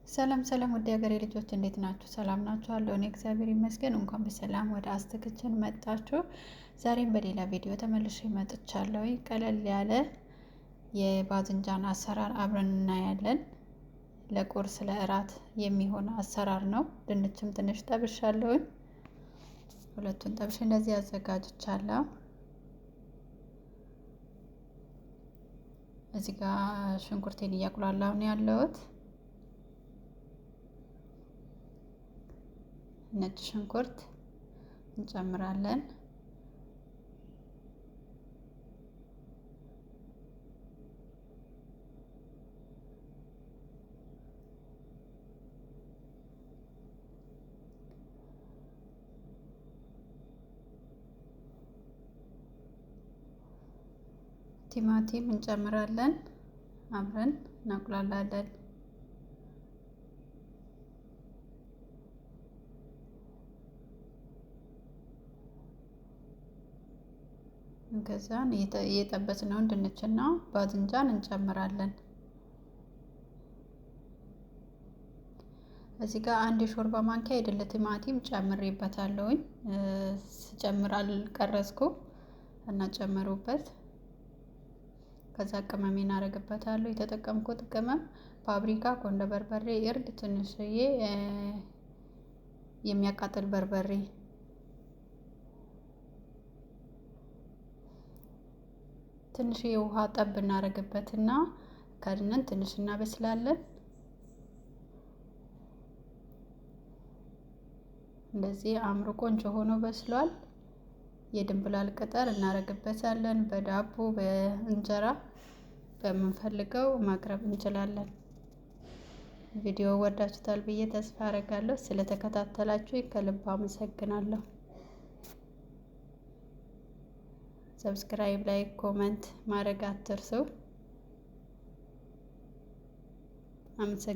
ሰላም ሰላም ወደ ሀገሬ ልጆች እንዴት ናችሁ? ሰላም ናችሁ? አለሁ እኔ እግዚአብሔር ይመስገን። እንኳን በሰላም ወደ አስተክችን መጣችሁ። ዛሬም በሌላ ቪዲዮ ተመልሼ መጥቻለሁ። ቀለል ያለ የባዝንጃን አሰራር አብረን እናያለን። ለቁርስ ለእራት የሚሆን አሰራር ነው። ድንችም ትንሽ ጠብሻለሁኝ። ሁለቱን ጠብሼ እንደዚህ አዘጋጅቻለሁ። እዚህ ጋር ሽንኩርቴን እያቁላላሁ ነው ያለሁት። ነጭ ሽንኩርት እንጨምራለን። ቲማቲም እንጨምራለን። አብረን እናቁላላለን። ከዛን የጠበስነውን ድንችና ባዝንጃን እንጨምራለን። እዚህ ጋር አንድ የሾርባ ማንኪያ የድል ቲማቲም ጨምሬበታለሁኝ። ስጨምር አልቀረጽኩም እና ጨምሩበት። ከዛ ቅመም እናደርግበታለሁ። የተጠቀምኩት ቅመም ፓፕሪካ፣ ቆንደ በርበሬ፣ እርድ፣ ትንሽዬ የሚያቃጥል በርበሬ፣ ትንሽዬ ውሃ ጠብ እናደርግበትና ከድነን ትንሽ እናበስላለን። እንደዚህ አምሮ ቆንጆ ሆኖ በስሏል። የድንብላል ቅጠል እናደርግበታለን። በዳቦ በእንጀራ በምንፈልገው ማቅረብ እንችላለን። ቪዲዮ ወዳችሁታል ብዬ ተስፋ አደርጋለሁ። ስለተከታተላችሁ ከልብ አመሰግናለሁ። ሰብስክራይብ፣ ላይክ፣ ኮመንት ማድረግ አትርሱ። አመሰግናለሁ።